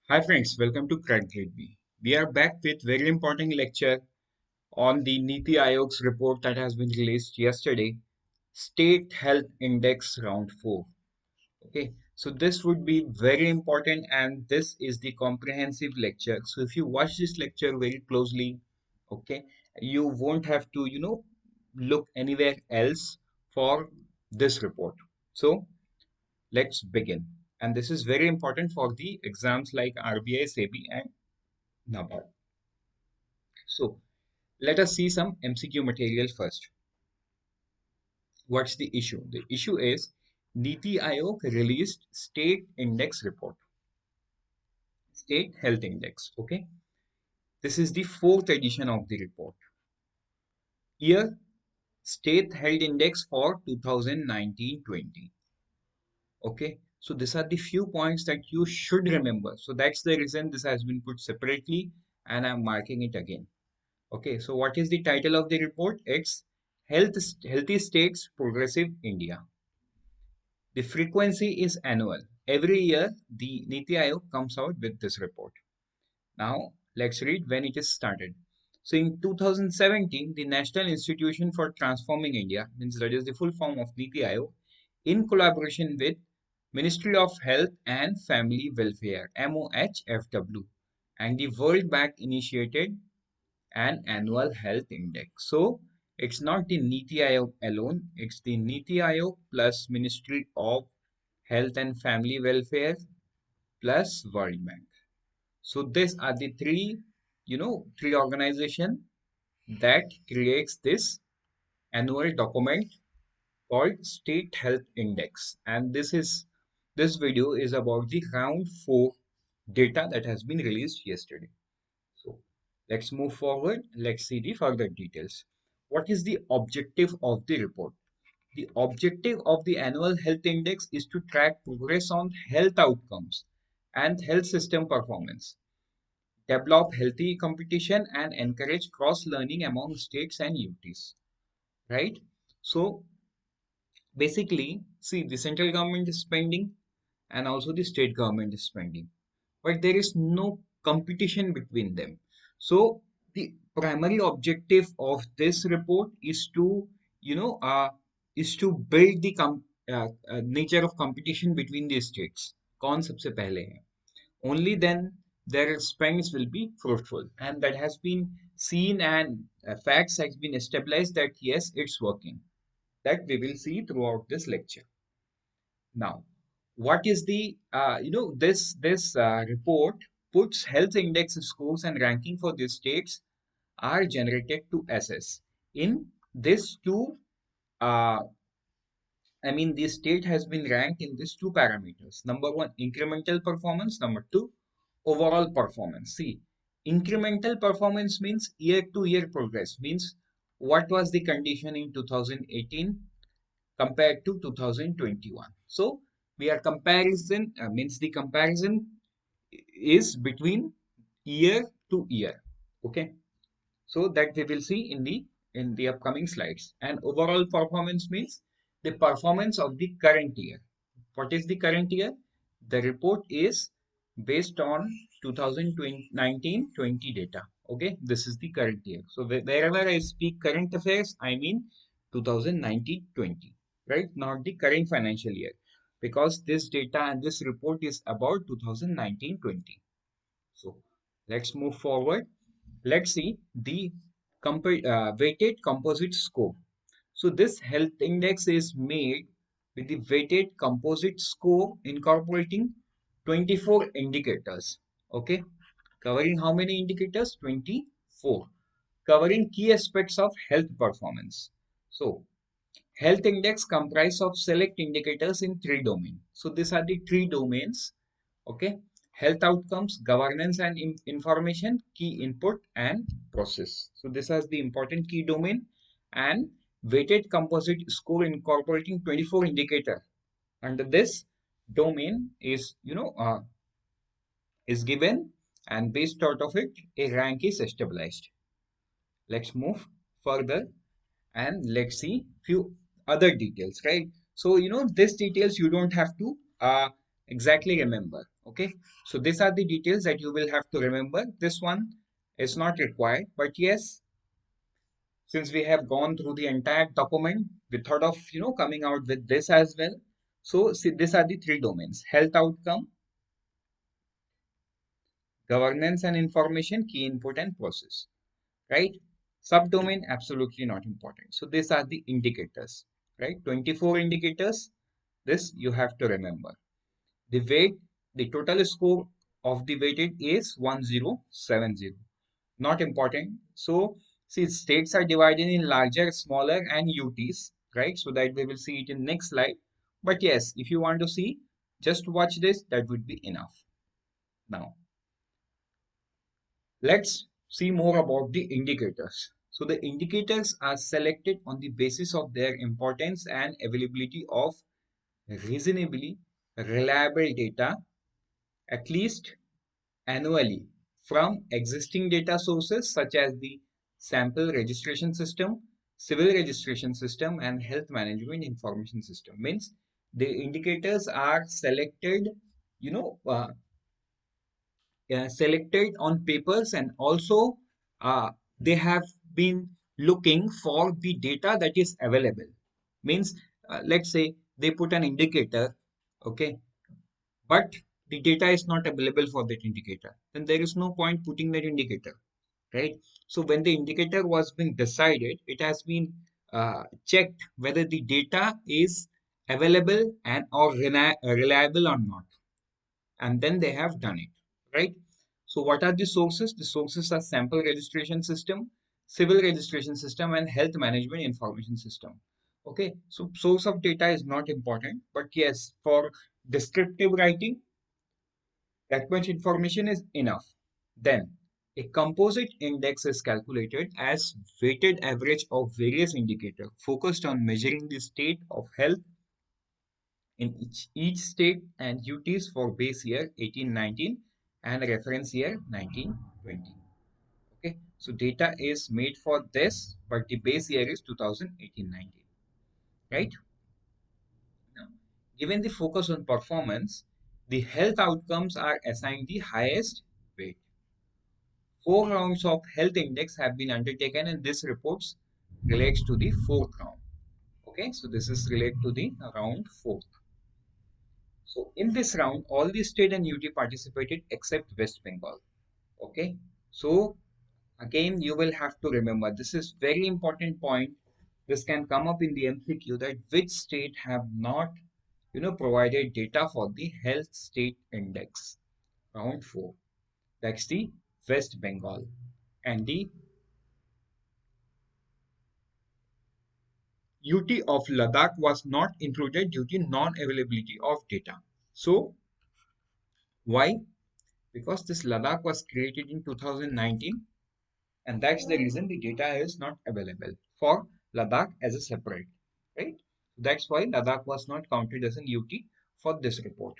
Hi friends, welcome to Crack Grade B. We are back with very important lecture on the Niti Aayog's report that has been released yesterday, State Health Index Round 4. Okay, so this would be very important and this is the comprehensive lecture. So if you watch this lecture very closely, okay, you won't have to, look anywhere else for this report. So let's begin. And this is very important for the exams like RBI, SEBI, and NABARD. So let us see some MCQ material first. What's the issue? The issue is Niti Aayog released State Index report, State Health Index. Okay, this is the fourth edition of the report. Here, State Health Index for 2019-20. Okay, so these are the few points that you should remember. So that's the reason this has been put separately, and I'm marking it again. Okay, so what is the title of the report? It's Healthy States Progressive India. The frequency is annual. Every year, the Niti Aayog comes out with this report. Now, let's read when it is started. So, in 2017, the National Institution for Transforming India, means that is the full form of Niti Aayog, in collaboration with Ministry of Health and Family Welfare, MOHFW, and the World Bank initiated an annual health index. So it's not the Niti Aayog alone, it's the Niti Aayog plus Ministry of Health and Family Welfare plus World Bank. So these are the three organization that creates this annual document called State Health Index. And this video is about the round 4 data that has been released yesterday. So let's move forward. Let's see the further details. What is the objective of the report? The objective of the annual health index is to track progress on health outcomes and health system performance, develop healthy competition, and encourage cross learning among states and UTs. Right? So basically, see, the central government is spending and also the state government is spending, but there is no competition between them. So the primary objective of this report is to, you know, uh, is to build the nature of competition between the states. कौन सबसे पहले है? Only then their spends will be fruitful, and that has been seen and facts has been established that yes, it's working. That we will see throughout this lecture. Now, what is the this report puts health index scores and ranking for these states are generated to assess in this two uh, I mean the state has been ranked in these two parameters. Number one, incremental performance. Number two, overall performance. See, incremental performance means year to year progress, means what was the condition in 2018 compared to 2021. So we are comparison means the comparison is between year to year. Okay, so that we will see in the upcoming slides. And overall performance means the performance of the current year. What is the current year? The report is based on 2019-20 data. Okay, this is the current year. So wherever I speak current affairs, I mean 2019-20, right? Not the current financial year, because this data and this report is about 2019-20. So let's move forward. Let's see the weighted composite score. So this health index is made with the weighted composite score incorporating 24 indicators. Okay, covering how many indicators? 24. Covering key aspects of health performance. So health index comprise of select indicators in three domains. So these are the three domains. Okay, health outcomes, governance and information, key input and process. So this is the important key domain, and weighted composite score incorporating 24 indicator under this domain is is given, and based out of it a rank is established. Let's move further and let's see few other details, right? So these details you don't have to Exactly, remember. Okay, so these are the details that you will have to remember. This one is not required, but yes, since we have gone through the entire document, we thought of coming out with this as well. So see, these are the three domains: health outcome, governance and information, key input and process, right? Subdomain absolutely not important. So these are the indicators, right? 24 indicators. This you have to remember. The weight, the total score of the weighted is 1070. Not important. So see, states are divided in larger, smaller, and UTs, right? So that we will see it in next slide. But yes, if you want to see, just watch this. That would be enough. Now let's see more about the indicators. So the indicators are selected on the basis of their importance and availability of reasonably reliable data, at least annually, from existing data sources such as the sample registration system, civil registration system, and health management information system. Means the indicators are selected, you know, uh, selected on papers, and also they have been looking for the data that is available. Means let's say they put an indicator, okay, but the data is not available for that indicator, then there is no point putting that indicator, right? So when the indicator was being decided, it has been checked whether the data is available and or reliable or not, and then they have done it, right? So what are the sources? The sources are sample registration system, civil registration system, and health management information system. Okay, so source of data is not important, but yes, for descriptive writing, that much information is enough. Then, a composite index is calculated as weighted average of various indicators focused on measuring the state of health in each state and UTs for base year 1819 and reference year 1920. Okay, so data is made for this, but the base year is 2018-19, right? Now, given the focus on performance, the health outcomes are assigned the highest weight. 4 rounds of health index have been undertaken, and this reports relates to the fourth round. Okay, so this is related to the round fourth. So in this round, all the state and UT participated except West Bengal. Okay, so again, you will have to remember this is very important point. This can come up in the MCQ that which state have not, provided data for the health state index. Round four. That's the West Bengal, and the UT of Ladakh was not included due to non-availability of data. So why? Because this Ladakh was created in 2019, and that's the reason the data is not available for Ladakh as a separate, right? That's why Ladakh was not counted as an UT for this report.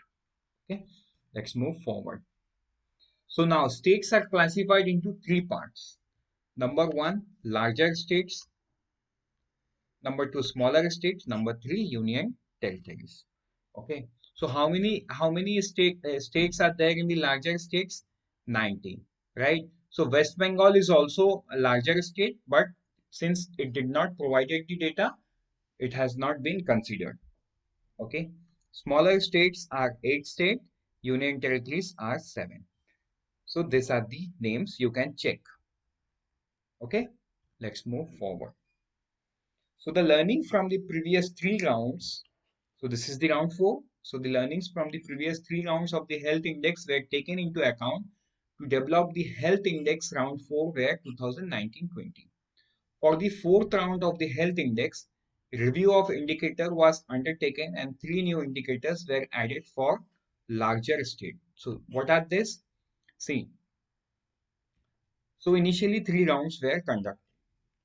Okay, let's move forward. So now states are classified into three parts. Number one, larger states. Number two, smaller states. Number three, union territories. Okay. So how many states are there in the larger states? 19, right? So West Bengal is also a larger state, but since it did not provide the data, it has not been considered. Okay. Smaller states are 8 states, union territories are 7. So these are the names you can check. Okay. Let's move forward. So the learning from the previous three rounds, so this is the round four. So the learnings from the previous three rounds of the health index were taken into account to develop the health index round four where 2019-20. For the fourth round of the health index, review of indicator was undertaken and three new indicators were added for larger state. So what are this? See, so initially three rounds were conducted,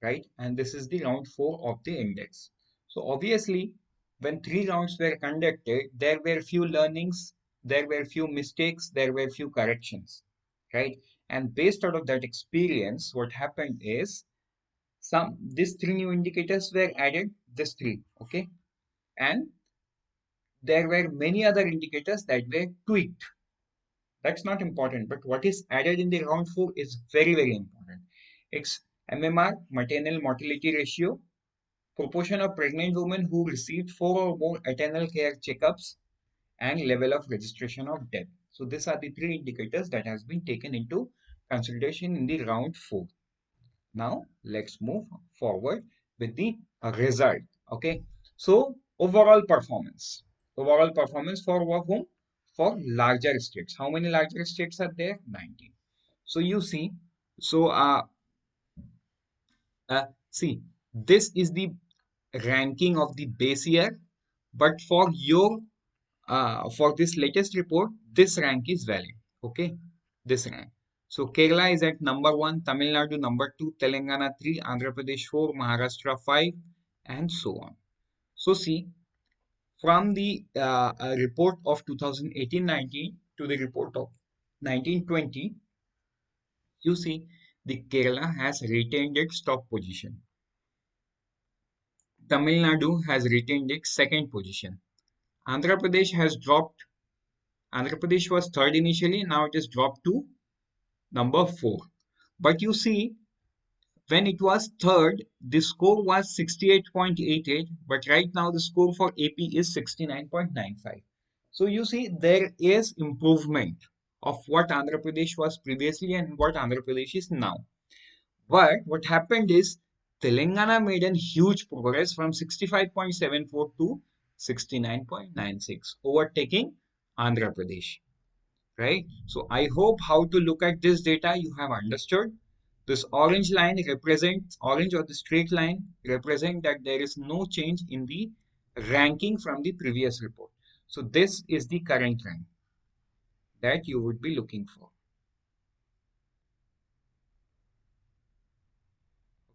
right? And this is the round four of the index. So obviously, when three rounds were conducted, there were few learnings, there were few mistakes, there were few corrections, right? And based out of that experience, what happened is these three new indicators were added, this three, okay? And there were many other indicators that were tweaked. That's not important, but what is added in the round 4 is very, very important. It's MMR, maternal mortality ratio, proportion of pregnant women who received 4 or more maternal care checkups, and level of registration of death. So these are the 3 indicators that has been taken into consideration in the round 4. Now let's move forward with the result. Okay. So overall performance for whom? For larger states. How many larger states are there? 19. So you see, so see, this is the ranking of the base year, but for this latest report, this rank is valid. Okay, this rank. So Kerala is at number 1, Tamil Nadu number 2, Telangana 3, Andhra Pradesh 4, Maharashtra 5, and so on. So see, from the report of 2018-19 to the report of 1920, you see the Kerala has retained its top position. Tamil Nadu has retained its second position. Andhra Pradesh has dropped. Andhra Pradesh was third initially, now it is dropped to number 4. But you see, when it was third, the score was 68.88, but right now the score for AP is 69.95. So you see, there is improvement of what Andhra Pradesh was previously and what Andhra Pradesh is now. But what happened is Telangana made a huge progress from 65.74 to 69.96, overtaking Andhra Pradesh. Right? So I hope how to look at this data you have understood. This orange line represents, orange or the straight line represent that there is no change in the ranking from the previous report. So this is the current rank that you would be looking for.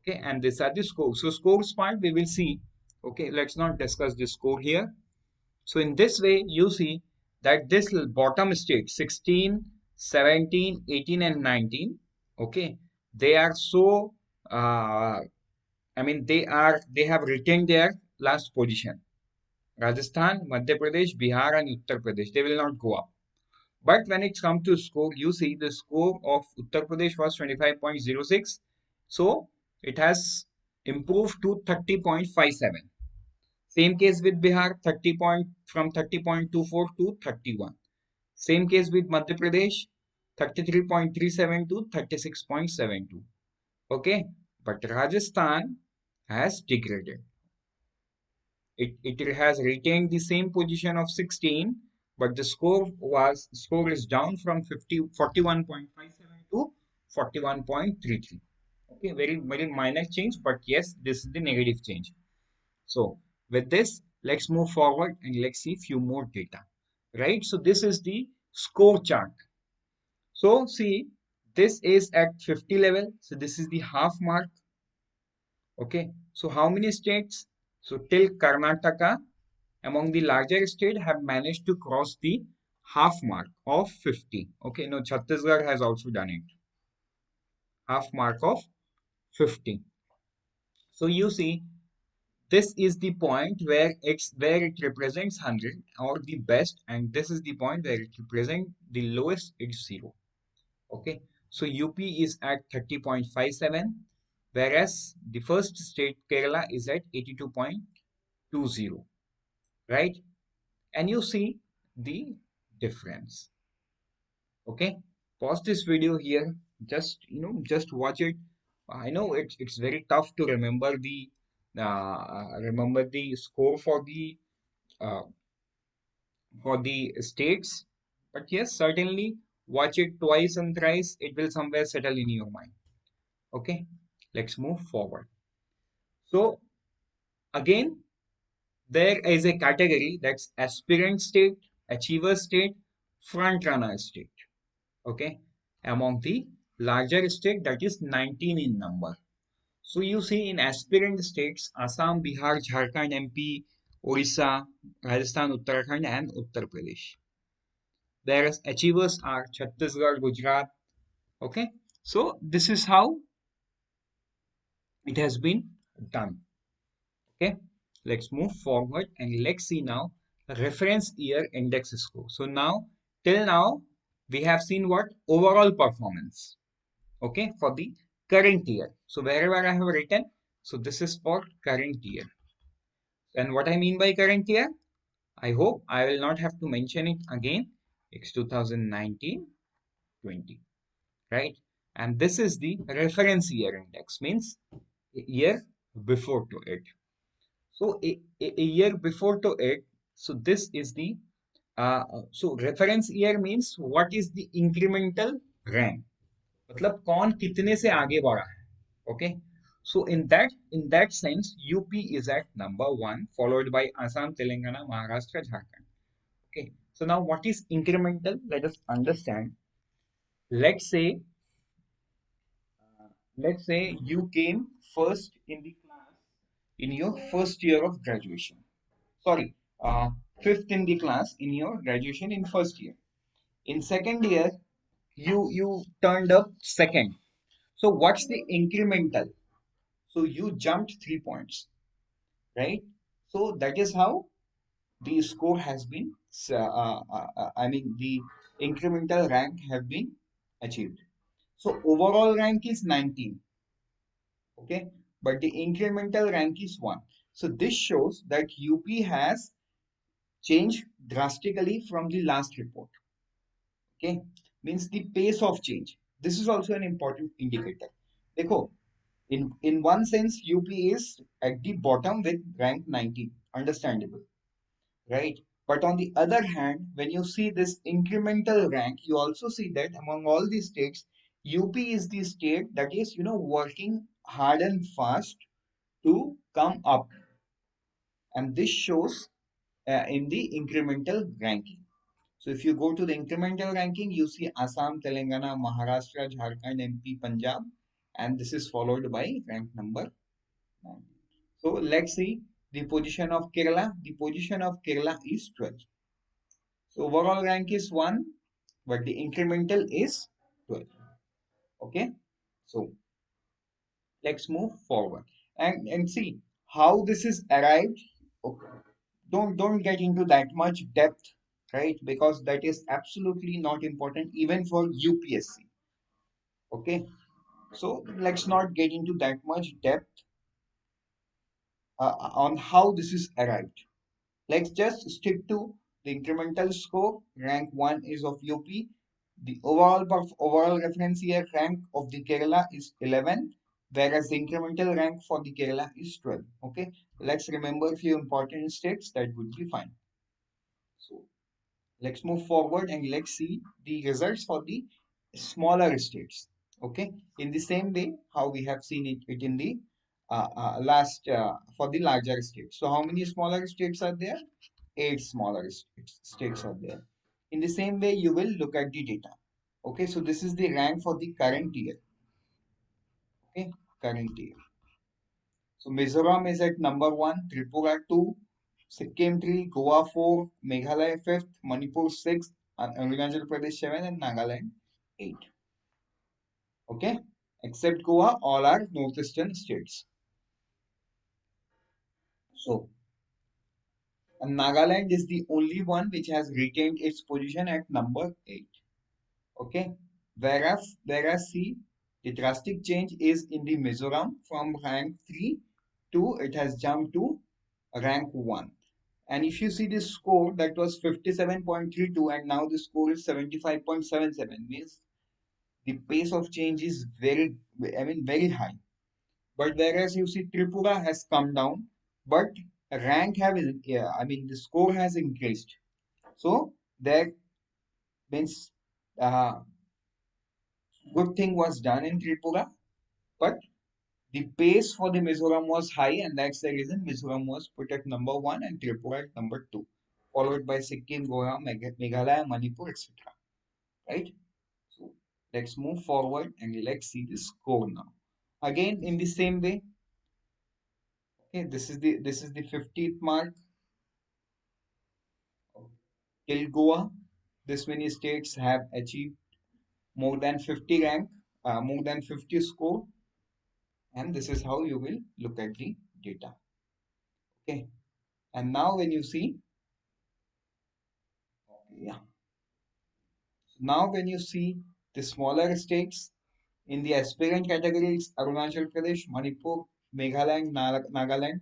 Okay, and these are the scores. So scores part we will see. Okay, let's not discuss the score here. So in this way, you see that this bottom state 16, 17, 18 and 19, okay, they are so, they have retained their last position. Rajasthan, Madhya Pradesh, Bihar and Uttar Pradesh, they will not go up. But when it comes to score, you see the score of Uttar Pradesh was 25.06. So it has improved to 30.57. Same case with Bihar, from 30.24 to 31. Same case with Madhya Pradesh, 33.37 to 36.72. Okay, but Rajasthan has degraded. It has retained the same position of 16, but the score is down from 41.57 to 41.33. Okay, very very minor change, but yes, this is the negative change. So with this, let's move forward and let's see few more data. Right? So this is the score chart. So see, this is at 50 level. So this is the half mark. Okay. So how many states? So till Karnataka, among the larger states, have managed to cross the half mark of 50. Okay. No, Chhattisgarh has also done it. Half mark of 50. So you see, this is the point where it represents 100 or the best, and this is the point where it represents the lowest, it's 0. Okay, so UP is at 30.57, whereas the first state Kerala is at 82.20, right? And you see the difference. Okay, pause this video here, just watch it. I know it's very tough to remember the score uh, for the states, but yes, certainly watch it twice and thrice, it will somewhere settle in your mind. Okay, let's move forward. So again, there is a category that's aspirant state, achiever state, front runner state. Okay, among the larger state, that is 19 in number. So you see in aspirant states, Assam, Bihar, Jharkhand, MP, Orissa, Rajasthan, Uttarakhand and Uttar Pradesh. Whereas achievers are Chhattisgarh, Gujarat. Okay, so this is how it has been done. Okay, let's move forward and let's see now reference year index score. So now, till now, we have seen what? Overall performance, okay, for the current year. So wherever I have written, so this is for current year. And what I mean by current year, I hope I will not have to mention it again. It's 2019-20, right? And this is the reference year index, means year before to it. So a year before to it, so this is the so reference year means what is the incremental rank, मतलब कौन कितने से आगे बढ़ा है, okay? So in that sense, UP is at number one, followed by Assam, Telangana, Maharashtra, Jharkhand. Okay. So now what is incremental? Let us understand. Let's say let's say you came first in the class in your first year of graduation. Sorry, fifth in the class in your graduation in first year. In second year, you turned up second. So what's the incremental? So you jumped 3 points, right? So that is how the score has been. I mean the incremental rank have been achieved. So overall rank is 19, okay, but the incremental rank is 1. So this shows that UP has changed drastically from the last report. Okay, means the pace of change. This is also an important indicator. देखो, in one sense, UP is at the bottom with rank 19, understandable, right? But on the other hand, when you see this incremental rank, you also see that among all these states, UP is the state that is, working hard and fast to come up, and this shows in the incremental ranking. So if you go to the incremental ranking, you see Assam, Telangana, Maharashtra, Jharkhand, MP, Punjab, and this is followed by rank number 9. So let's see the position of Kerala. The position of Kerala is 12. So overall rank is 1, but the incremental is 12. Okay. So let's move forward and see how this is arrived. Okay. Don't get into that much depth, right? Because that is absolutely not important even for UPSC. Okay. So let's not get into that much depth on how this is arrived. Let's just stick to the incremental score. Rank 1 is of UP. The overall reference year rank of the Kerala is 11, whereas the incremental rank for the Kerala is 12. Okay, let's remember a few important states, that would be fine. So let's move forward and let's see the results for the smaller states. Okay, in the same way how we have seen it in the last for the larger states. So how many smaller states are there? 8 smaller states are there. In the same way, you will look at the data. Okay, so this is the rank for the current year. Okay, current year. So Mizoram is at number 1, Tripura 2, Sikkim 3, Goa 4, Meghalaya 5th, Manipur 6th, Arunachal Pradesh 7, and Nagaland 8. Okay, except Goa, all are northeastern states. So, and Nagaland is the only one which has retained its position at number 8. Okay, whereas see, the drastic change is in the Mizoram from rank 3 to it has jumped to rank 1. And if you see the score, that was 57.32 and now the score is 75.77, means the pace of change is very high. But whereas you see Tripura has come down, but rank have yeah, the score has increased. So that means uh, good thing was done in Tripura, but the pace for the Mizoram was high, and that's the reason Mizoram was put at number 1 and Tripura at number 2, followed by Sikkim, Goa, Meghalaya, Manipur, etc. Right? So let's move forward and let's see the score now. Again, in the same way, okay, this is the 50th mark till Goa. This many states have achieved more than 50 rank, more than 50 score, and this is how you will look at the data. Okay, and now when you see Yeah. Now when you see the smaller states in the aspirant categories, Arunachal Pradesh, Manipur, Meghalaya, and Nagaland.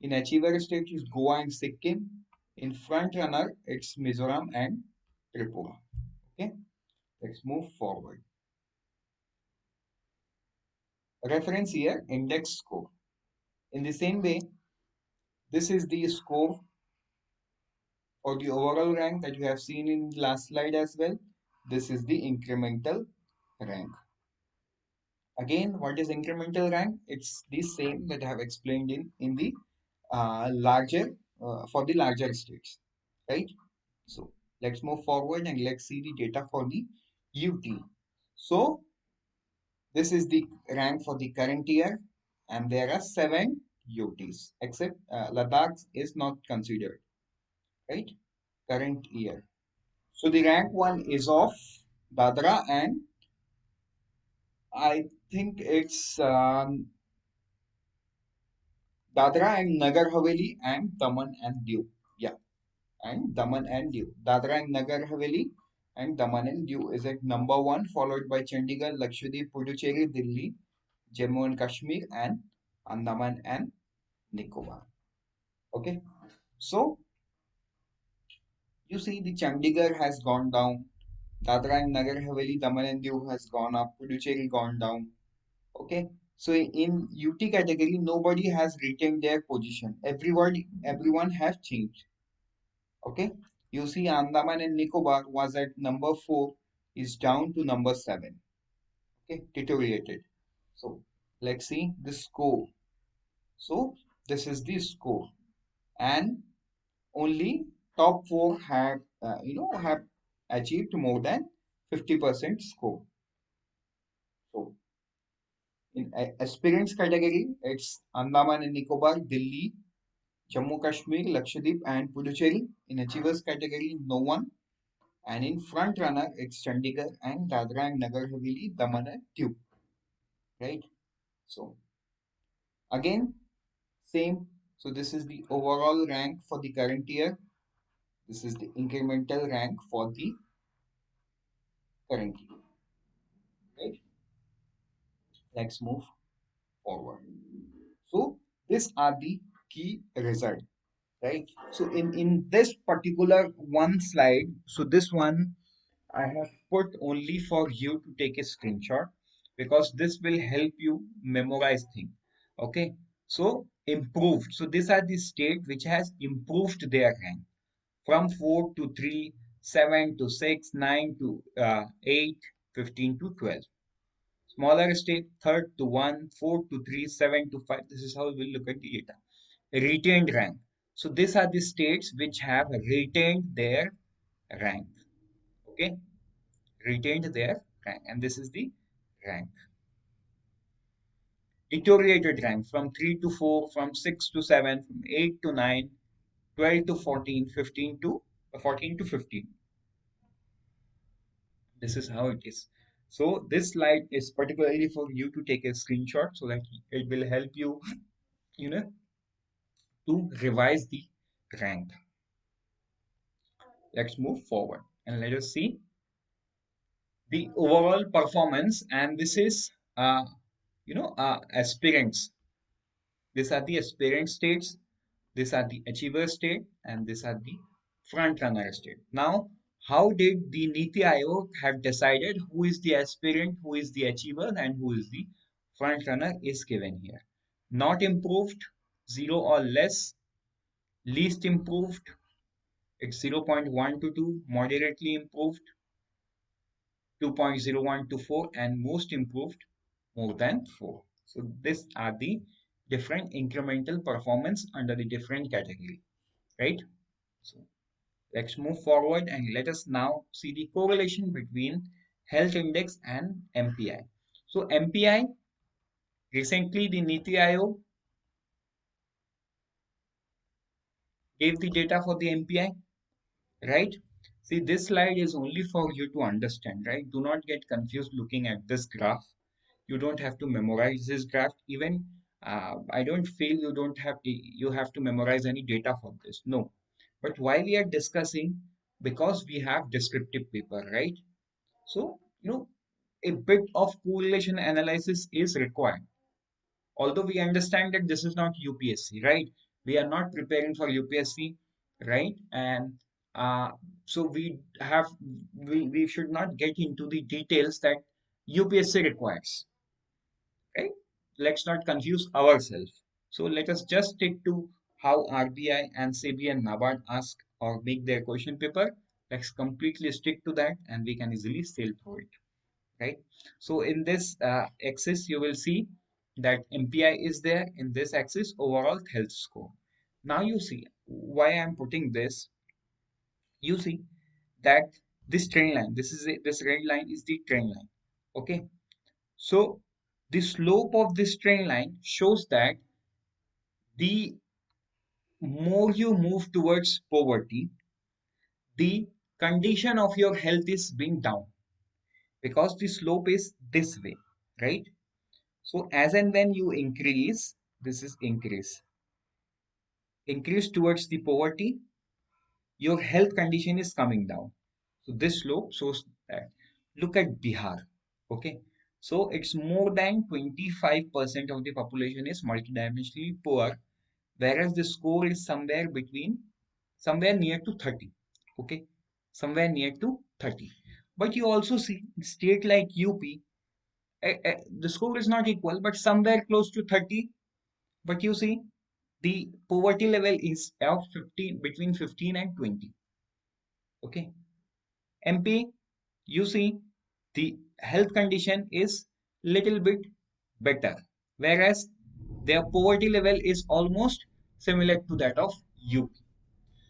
In achiever state is Goa and Sikkim. In front runner, it's Mizoram and Tripura. Okay, let's move forward. Reference here, index score. In the same way, this is the score or the overall rank that you have seen in the last slide as well. This is the incremental rank. Again, what is incremental rank? It's the same that I have explained in the larger for the larger states, right? So let's move forward and let's see the data for the UT. So this is the rank for the current year, and there are 7 UTs, except Ladakh is not considered, right? Current year. So the rank one is of Dadra, and I think it's Dadra and Nagar Haveli and Daman and Diu. Yeah, and Daman and Diu. Dadra and Nagar Haveli and Daman and Diu is at number one, followed by Chandigarh, Lakshadweep, Puducherry, Delhi, Jammu and Kashmir, and Andaman and Nicobar. Okay, so you see the Chandigarh has gone down, Dadra and Nagar Haveli, Daman and Diu has gone up, Puducherry gone down. Okay, so in UT category, nobody has retained their position. Everyone has changed. Okay, you see Andaman and Nicobar was at number 4, is down to number 7. Okay, deteriorated. So let's see the score. So this is the score, and only top 4 have achieved more than 50% score. So in aspirants category, it's Andaman and Nicobar, Delhi, Jammu Kashmir, Lakshadweep, and Puducherry. In achievers category, no one. And in front runner, it's Chandigarh and Dadra and Nagar Haveli, Daman and Diu. Right? So again, same. So this is the overall rank for the current year. This is the incremental rank for the current year. Right? Let's move forward. So these are the key results. Right? So in this particular one slide, so this one I have put only for you to take a screenshot because this will help you memorize things. Okay, so improved. So these are the state which has improved their rank from 4 to 3, 7 to 6, 9 to 8, 15 to 12. Smaller state, third to 1, 4 to 3, 7 to 5. This is how we look at the data. Retained rank. So these are the states which have retained their rank. Okay, retained their rank, and this is the rank. Deteriorated rank from 3 to 4, from 6 to 7, from 8 to 9, 12 to 14, 14 to 15. This is how it is. So this slide is particularly for you to take a screenshot so that it will help you, you know, to revise the rank. Let's move forward and let us see the overall performance. And this is, aspirants. These are the aspirant states. These are the achiever state, and these are the front runner state. Now, how did the Niti Aayog have decided who is the aspirant, who is the achiever, and who is the front runner is given here. Not improved, 0 or less. Least improved, it's 0.1 to 2. Moderately improved, 2.01 to 4. And most improved, more than 4. So these are the different incremental performance under the different category, right? So let's move forward and let us now see the correlation between health index and MPI. So MPI, recently the Niti Aayog gave the data for the MPI, right? See, this slide is only for you to understand, right? Do not get confused looking at this graph. You don't have to memorize this graph. Even I don't feel you have to memorize any data for this. No. But why we are discussing because we have descriptive paper, right? So, a bit of correlation analysis is required. Although we understand that this is not UPSC, right? We are not preparing for UPSC, right? And uh, so we should not get into the details that UPSC requires, right? Let's not confuse ourselves. So let us just stick to how RBI and SEBI and NABARD ask or make their question paper. Let's completely stick to that and we can easily sail through it, right? So in this axis, you will see that MPI is there. In this axis, overall health score. Now you see why I'm putting this. You see that this trend line, this red line is the trend line. Okay. So the slope of this trend line shows that the more you move towards poverty, the condition of your health is being down because the slope is this way, right? So as and when you increase, this is increase towards the poverty, your health condition is coming down. So this slope shows that. Look at Bihar. Okay. So it's more than 25% of the population is multidimensionally poor, whereas the score is somewhere near to 30. Okay. Somewhere near to 30. But you also see state like UP, the score is not equal, but somewhere close to 30. But you see, the poverty level is of 15, between 15 and 20. Okay. MP, you see, the health condition is little bit better, whereas their poverty level is almost similar to that of UP.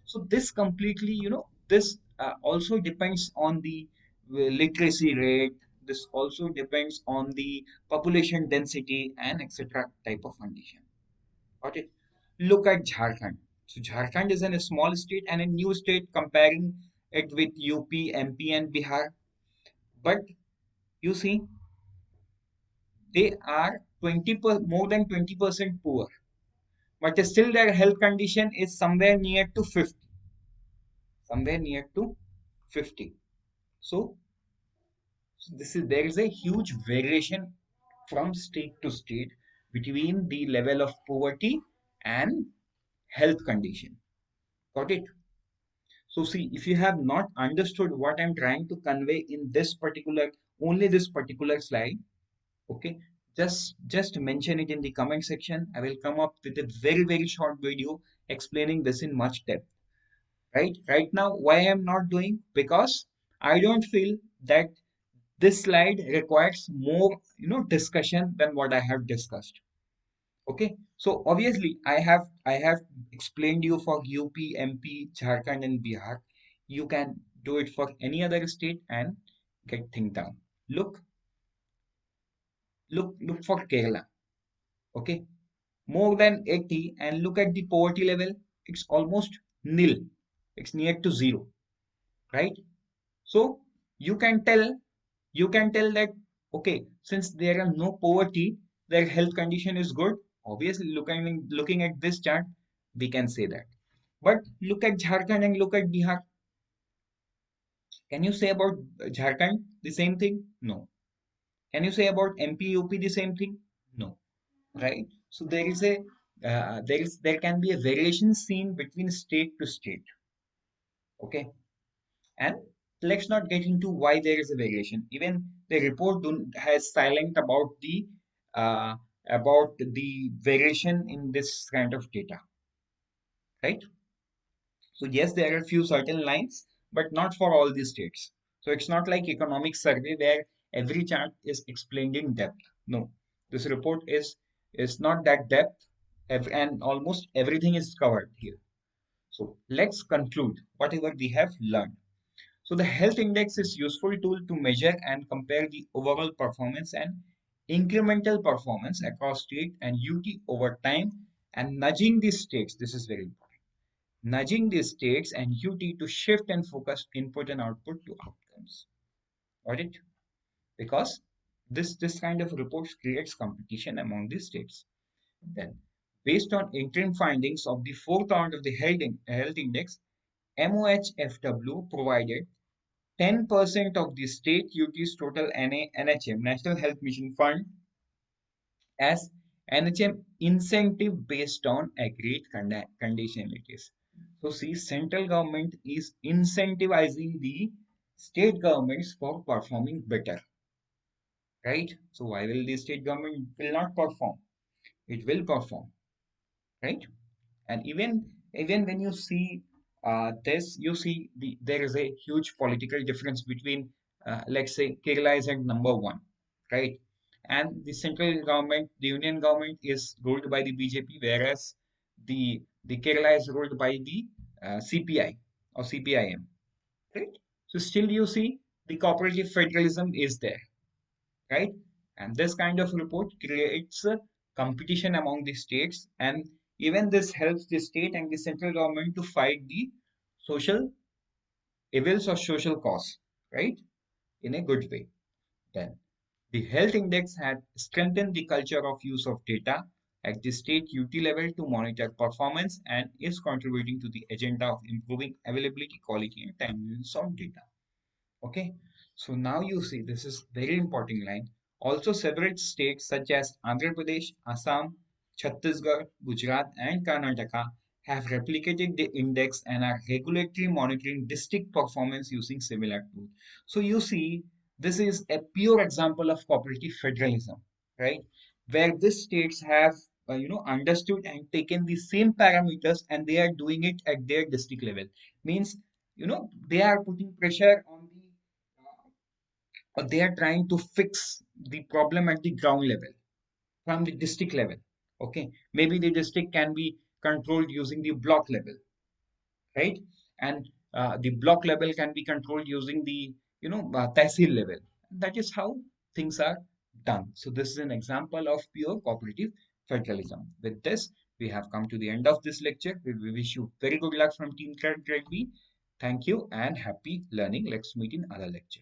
So this completely, this also depends on the literacy rate. This also depends on the population density and etc. type of condition. Got it? Look at Jharkhand. So Jharkhand is a small state and a new state comparing it with UP, MP, and Bihar. But you see, they are more than 20% poor. But still their health condition is somewhere near to 50. Somewhere near to 50. So, there is a huge variation from state to state between the level of poverty and health condition. Got it? So see, if you have not understood what I'm trying to convey in only this particular slide, okay, just mention it in the comment section. I will come up with a very, very short video explaining this in much depth. Right now, why I'm not doing? Because I don't feel that this slide requires more, discussion than what I have discussed. Okay, so obviously I have explained you for UP, MP, Jharkhand, and Bihar. You can do it for any other state and get things done. Look, look for Kerala. Okay, more than 80, and look at the poverty level. It's almost nil. It's near to zero, right? So you can tell that okay, since there are no poverty, their health condition is good. Obviously, looking at this chart, we can say that. But look at Jharkhand and look at Bihar. Can you say about Jharkhand the same thing? No. Can you say about MP, UP the same thing? No. Right? So there can be a variation seen between state to state. Okay. And let's not get into why there is a variation. Even the report has silent uh, about the variation in this kind of data, right? So yes, there are few certain lines, but not for all the states. So it's not like economic survey where every chart is explained in depth. No, this report is not that depth, and almost everything is covered here. So let's conclude whatever we have learned. So the health index is useful tool to measure and compare the overall performance and incremental performance across state and UT over time and nudging the states. This is very important. Nudging the states and UT to shift and focus input and output to outcomes. Got it? Because this kind of reports creates competition among the states. Then, based on interim findings of the fourth round of the health index, MOHFW provided 10% of the state UT's total NHM, National Health Mission Fund, as NHM incentive based on agreed conditionalities. So see, central government is incentivizing the state governments for performing better, right? So why will the state government will not perform? It will perform, right? And even when you see this, you see there is a huge political difference between, let's say, Kerala is at number one, right? And the central government, the union government is ruled by the BJP, whereas the Kerala is ruled by the CPI or CPIM, right? So still you see the cooperative federalism is there, right? And this kind of report creates a competition among the states, and even this helps the state and the central government to fight the social evils or social cause, right? In a good way. Then the health index had strengthened the culture of use of data at the state UT level to monitor performance and is contributing to the agenda of improving availability, quality, and timeliness of data. Okay, so now you see this is very important line. Also, several states such as Andhra Pradesh, Assam, Chhattisgarh, Gujarat, and Karnataka have replicated the index and are regularly monitoring district performance using similar tools. So you see, this is a pure example of cooperative federalism, right? Where these states have understood and taken the same parameters and they are doing it at their district level. Means they are putting pressure on the or they are trying to fix the problem at the ground level from the district level. Okay, maybe the district can be controlled using the block level, right? And the block level can be controlled using the tehsil level. That is how things are done. So this is an example of pure cooperative federalism. With this, we have come to the end of this lecture. We wish you very good luck from Team Credit Rugby. Thank you and happy learning. Let's meet in other lecture.